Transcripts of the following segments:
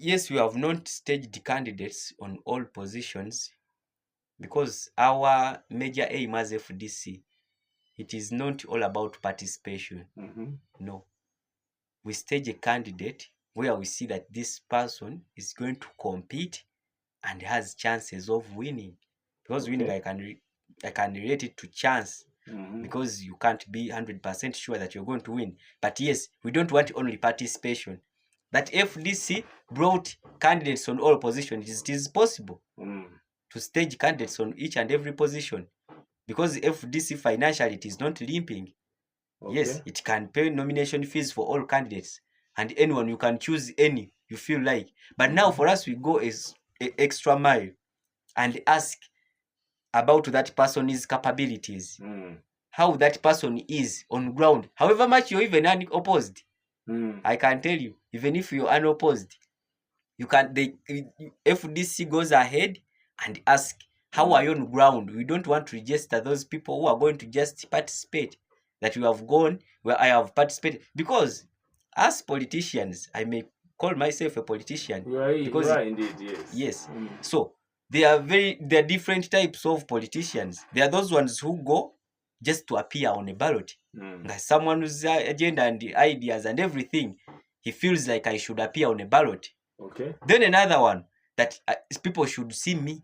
Yes, we have not staged candidates on all positions because our major aim as FDC, it is not all about participation. No. We stage a candidate where we see that this person is going to compete and has chances of winning. Because winning, I can relate it to chance. Because you can't be 100% sure that you're going to win. But yes, we don't want only participation. That FDC brought candidates on all positions. It is possible to stage candidates on each and every position. Because FDC financially, it is not limping. Yes, it can pay nomination fees for all candidates. And anyone, you can choose any you feel like. But now for us, we go as extra mile and ask about that person's capabilities. How that person is on ground. However much you're even unopposed. I can tell you, even if you're unopposed, you can FDC goes ahead and ask, how are you on ground? We don't want to register those people who are going to just participate. That you have gone where I have participated. Because as politicians, I may call myself a politician. You are indeed, yes. Yes. So there are different types of politicians. There are those ones who go just to appear on a ballot. Like someone whose agenda and the ideas and everything, he feels like I should appear on a ballot. Then another one that people should see me,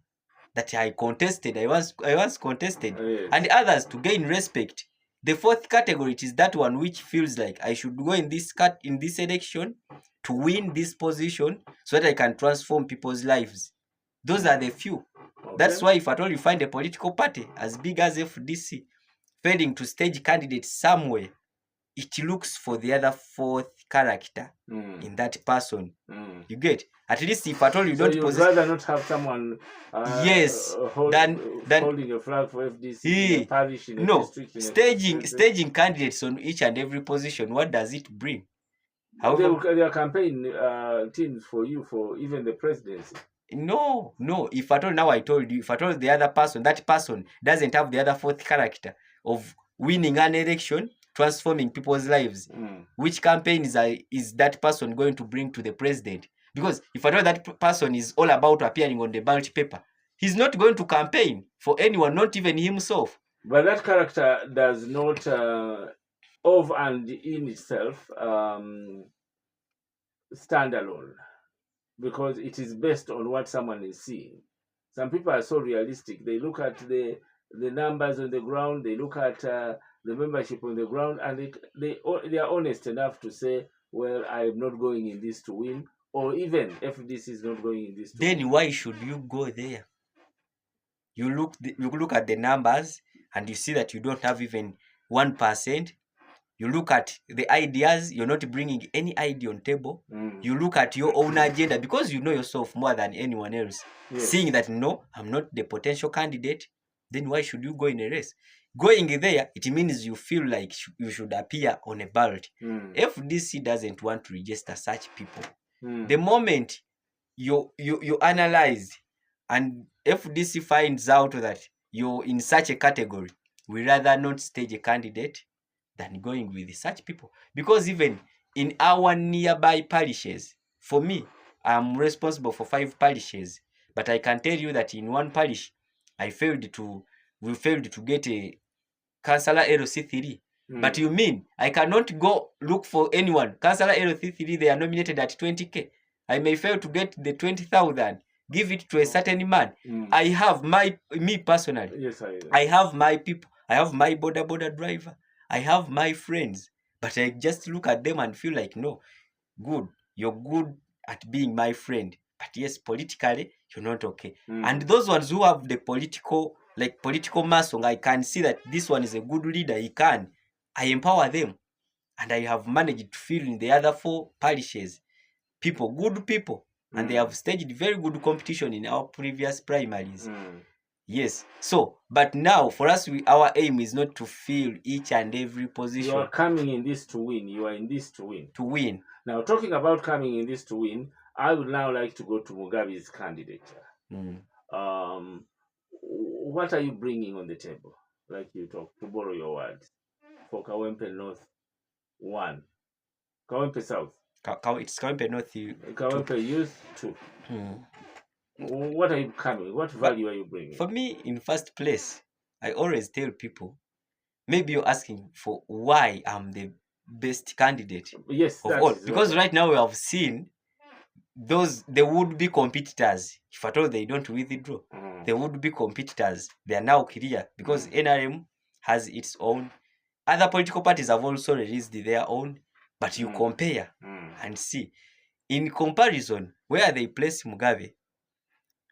that I contested, I once contested, and others to gain respect. The fourth category, it is that one which feels like I should go in this election to win this position so that I can transform people's lives. Those are the few. That's why if at all you find a political party as big as FDC failing to stage candidates somewhere, it looks for the other fourth character in that person. You get? At least if at all you don't possess... rather not have someone holding a flag for FDC in a parish, in a district. Staging candidates on each and every position, what does it bring? However, there are campaign teams for you for even the presidency. No. If at all, now I told you, if at all the other person, that person doesn't have the other fourth character of winning an election, transforming people's lives, which campaigns is that person going to bring to the president? Because if I know that person is all about appearing on the ballot paper, he's not going to campaign for anyone, not even himself. But that character does not, of and in itself, stand alone, because it is based on what someone is seeing. Some people are so realistic. They look at the numbers on the ground, they look at the membership on the ground, and they are honest enough to say, well, I'm not going in this to win, or even FDC is not going in this to win. Then why should you go there? You look at the numbers and you see that you don't have even 1%. You look at the ideas, you're not bringing any idea on table. You look at your own agenda because you know yourself more than anyone else. Seeing that, no, I'm not the potential candidate, then why should you go in a race? Going there, it means you feel like you should appear on a ballot. FDC doesn't want to register such people. The moment you analyze and FDC finds out that you're in such a category, we rather not stage a candidate than going with such people. Because even in our nearby parishes, for me, I'm responsible for 5 parishes, but I can tell you that in one parish, we failed to get a councilor LC3. But you mean I cannot go look for anyone? Councilor LC3, they are nominated at 20K. I may fail to get the 20,000. Give it to a certain man. I have me personally. Yes, I have my people. I have my border driver. I have my friends. But I just look at them and feel like, no, good. You're good at being my friend. But yes, politically, you're not okay. And those ones who have the political muscle, I can see that this one is a good leader. I empower them. And I have managed to fill in the other 4 parishes. Good people. And they have staged very good competition in our previous primaries. Yes. So, but now for us, our aim is not to fill each and every position. You are coming in this to win. You are in this to win. To win. Now, talking about coming in this to win, I would now like to go to Mugabe's candidature. What are you bringing on the table? Like you talk, to borrow your words, for Kawempe North 1. Kawempe South. It's Kawempe North. Kawempe Youth 2. What are you coming? What value are you bringing? For me, in first place, I always tell people, maybe you're asking for why I'm the best candidate Yes, of all. Because right now we have seen the would-be competitors. If at all they don't withdraw, the would-be competitors, they are now clear because NRM has its own. Other political parties have also released their own, but you compare and see. In comparison, where they place Mugabe,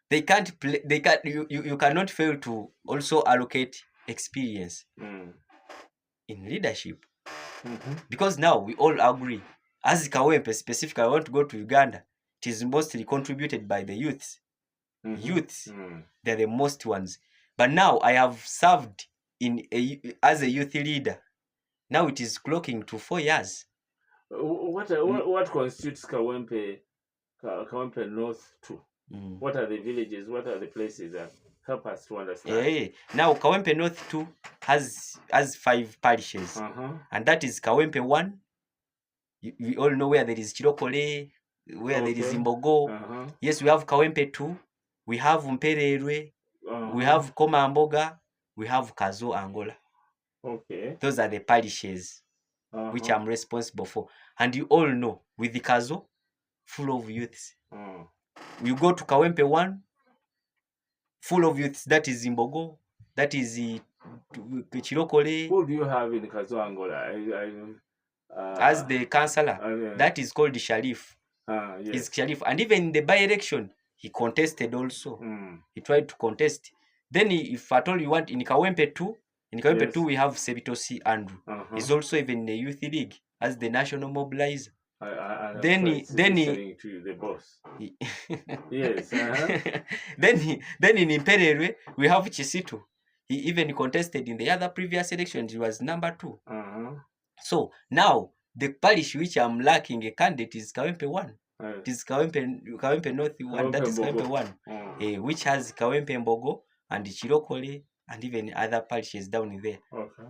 they can't play. They can't. You cannot fail to also allocate experience in leadership, because now we all agree. As Kawempe specifically, I want to go to Uganda. It is mostly contributed by the youths. Youths, they're the most ones. But now I have served as a youth leader. Now it is clocking to 4 years. What constitutes Kawempe North 2? What are the villages? What are the places that help us to understand? Now Kawempe North 2 has 5 parishes, and that is Kawempe 1. We all know where there is Chirokole, where there is Imbogo. Yes, we have Kawempe 2. We have Mpererwe. We have Komamboga. We have Kazo Angola. Those are the parishes which I'm responsible for. And you all know, with the Kazo, full of youths. You go to Kawempe 1, full of youths. That is Imbogo. That is Chirokole. Who do you have in Kazo Angola? As the councilor, that is called the Sharif. Yes. He's Sharif. And even in the by-election, he contested also. He tried to contest. Then if at all you want, in Kawempe 2, yes, 2 we have Sebitosi Andrew. He's also even in the youth league as the national mobilizer. Then to you, the boss. Yes. Then in Impererwe, we have Chisitu. He even contested in the other previous elections. He was number 2. So now the parish which I'm lacking a candidate is Kawempe 1. It is Kawempe North 1. That is Kawempe 1, which has Kawempe Mbogo and Chirokole and even other parishes down there.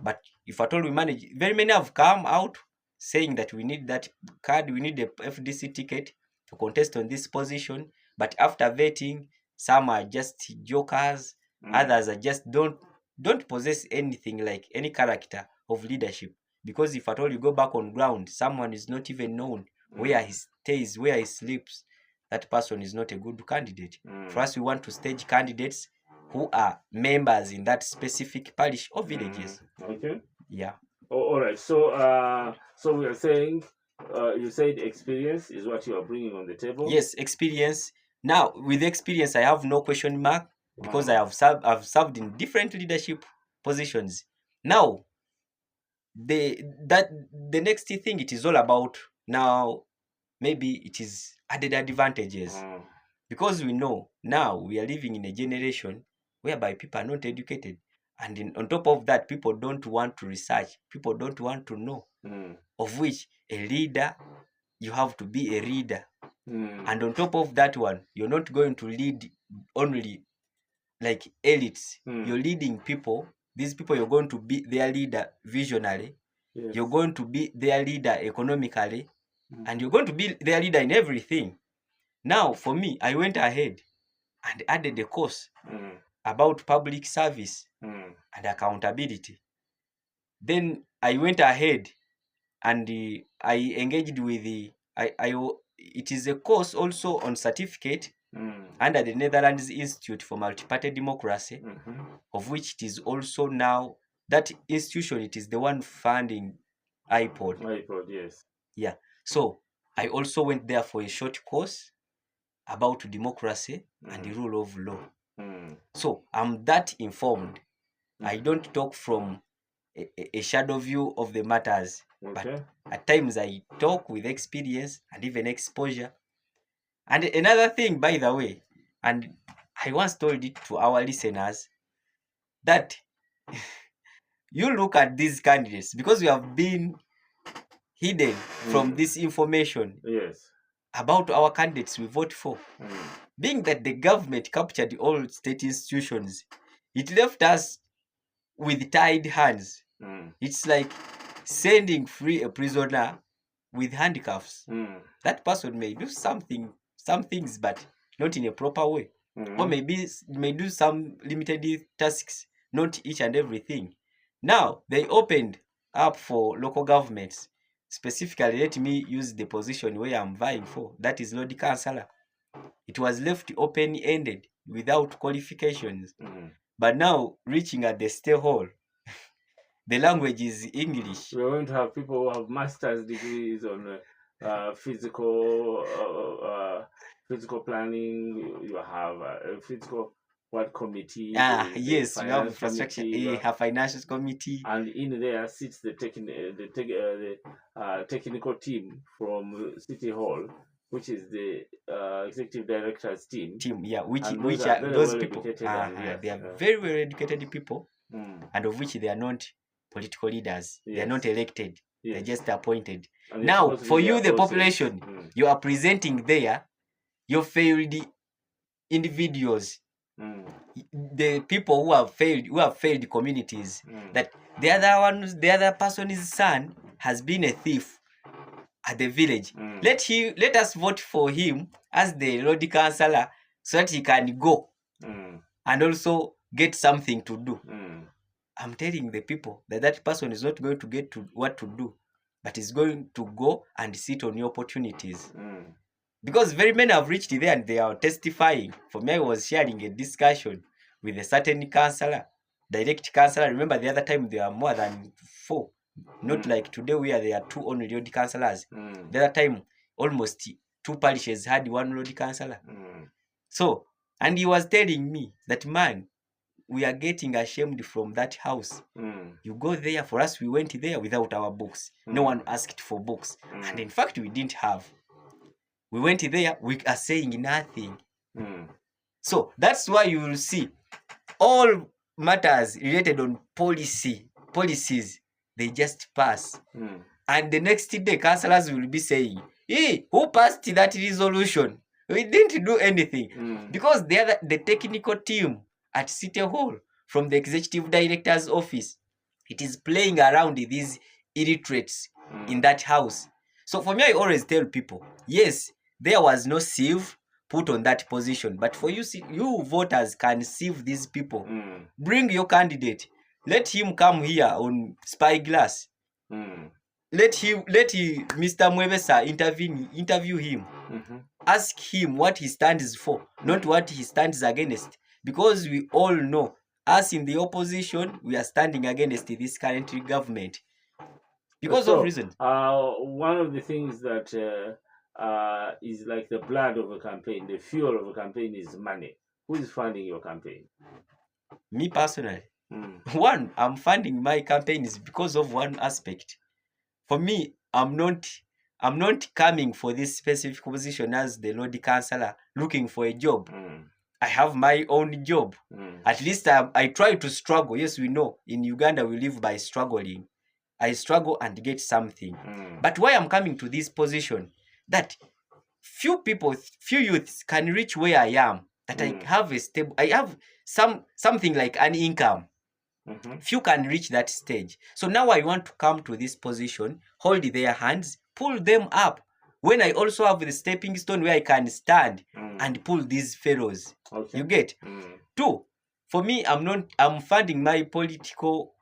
But if at all we manage, very many have come out saying that we need that card, we need the FDC ticket to contest on this position. But after vetting, some are just jokers, others are just don't possess anything like any character of leadership. Because if at all you go back on ground, someone is not even known where he stays, where he sleeps, that person is not a good candidate. For us, we want to stage candidates who are members in that specific parish or villages. Yeah. All right. So we are saying, you said experience is what you are bringing on the table. Yes, experience. Now, with experience, I have no question mark because I've served in different leadership positions. Now, the next thing, it is all about now. Maybe it is added advantages, because we know now we are living in a generation whereby people are not educated, and on top of that, people don't want to research, people don't want to know, of which a leader, you have to be a leader, and on top of that one, you're not going to lead only like elites. You're leading people. These people, you're going to be their leader visionally. Yes. You're going to be their leader economically. And you're going to be their leader in everything. Now, for me, I went ahead and added a course about public service and accountability. Then I went ahead and I engaged with it is a course also on certificate under the Netherlands Institute for Multi-Party Democracy, of which it is also now, that institution, it is the one funding iPod. Yes. Yeah. So I also went there for a short course about democracy and the rule of law. So I'm that informed. I don't talk from a shadow view of the matters, but at times I talk with experience and even exposure. And another thing, by the way, and I once told it to our listeners, that you look at these candidates, because we have been hidden from this information about our candidates we vote for. Being that the government captured all state institutions, it left us with tied hands. It's like sending free a prisoner with handcuffs. that person may do some things, but not in a proper way. Or maybe may do some limited tasks, not each and everything. Now they opened up for local governments. Specifically, let me use the position where I'm vying for. That is Lord Councillor. It was left open-ended without qualifications. But now reaching at the state hall, the language is English. We're going to have people who have master's degrees on physical planning. You have a physical committee? Yes, we have infrastructure, a financial committee, and in there sits the technical team from City Hall, which is the executive director's team. Yeah, which are those people. They are very well educated people, and of which they are not political leaders. They are not elected. They're just appointed. And now, for you, the population, you are presenting there your failed individuals, the people who have failed communities. That the other person's son has been a thief at the village. Let us vote for him as the Lord Councillor so that he can go and also get something to do. I'm telling the people that person is not going to get to what to do, but is going to go and sit on your opportunities. Because very many have reached there and they are testifying. For me, I was sharing a discussion with a certain councillor, direct councillor. Remember the other time there are more than 4. Not like today where there are 2 only Lord councillors. The other time, almost 2 parishes had 1 Lord councillor. So, and he was telling me that, man, we are getting ashamed from that house. You go there. For us, we went there without our books. No one asked for books. And in fact, we didn't have. We went there, we are saying nothing. So that's why you will see all matters related on policies, they just pass. And the next day, councillors will be saying, hey, who passed that resolution? We didn't do anything. Because the technical team at City Hall, from the executive director's office, it is playing around these illiterates in that house. So for me, I always tell people, yes, there was no sieve put on that position. But for you voters can sieve these people. Bring your candidate. Let him come here on spyglass. Let Mr. Mwebesa interview him. Ask him what he stands for, not what he stands against. Because we all know, us in the opposition, we are standing against this current government. Because of reasons. One of the things that is like the blood of a campaign, the fuel of a campaign is money. Who is funding your campaign? Me personally. One, I'm funding my campaigns because of one aspect. For me, I'm not coming for this specific position as the Lord Councillor looking for a job. I have my own job. At least I try to struggle. Yes, we know in Uganda we live by struggling. I struggle and get something. But why I'm coming to this position, that few youths can reach where I am, that I have something like an income. Few can reach that stage. So now I want to come to this position, hold their hands, pull them up. When I also have the stepping stone where I can stand and pull these fellows. You get? 2, for me, I'm funding my political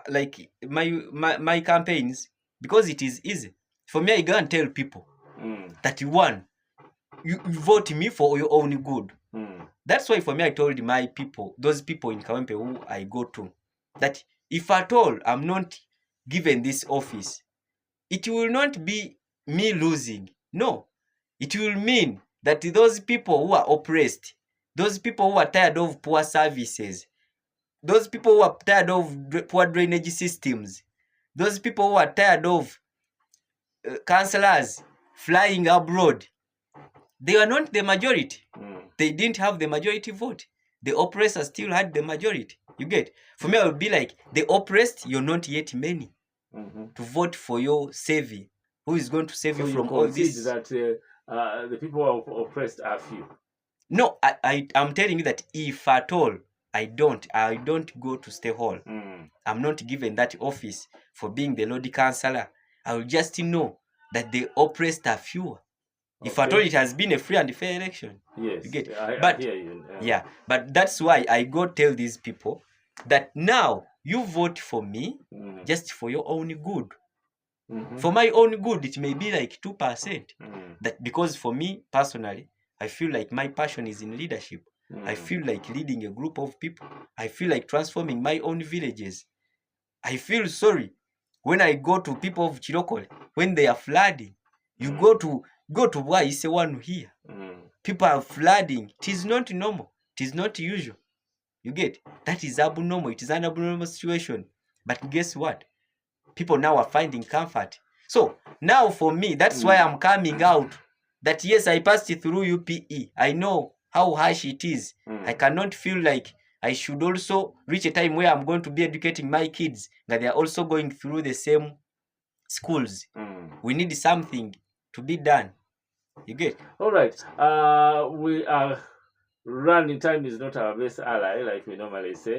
like my campaigns because it is easy. For me, I go and tell people that you vote me for your own good. That's why for me, I told my people, those people in Kawempe who I go to, that if at all I'm not given this office, it will not be me losing. No, it will mean that those people who are oppressed, those people who are tired of poor services, those people who are tired of poor drainage systems, those people who are tired of councillors flying abroad, they are not the majority. They didn't have the majority vote. The oppressors still had the majority. You get? For me, I would be like, the oppressed, you're not yet many to vote for your savior. Who is going to save you from all this? That the people who are oppressed are few. No, I'm telling you that if at all I don't go to State Hall, I'm not given that office for being the Lord Councillor, I will just know that the oppressed are fewer. If at all it has been a free and fair election. Yes, you get. I hear you. Yeah, but that's why I go tell these people that now you vote for me just for your own good. For my own good, it may be like 2%. That because for me personally, I feel like my passion is in leadership. I feel like leading a group of people. I feel like transforming my own villages. I feel sorry when I go to people of Chirokole when they are flooding. You go to why is the one here. People are flooding. It is not normal. It is not usual. You get? That is abnormal. It is an abnormal situation. But guess what? People now are finding comfort. So now for me, that's why I'm coming out. That yes, I passed through UPE. I know how harsh it is. I cannot feel like I should also reach a time where I'm going to be educating my kids that they are also going through the same schools. We need something to be done. You get? All right. We are running. Time is not our best ally, like we normally say.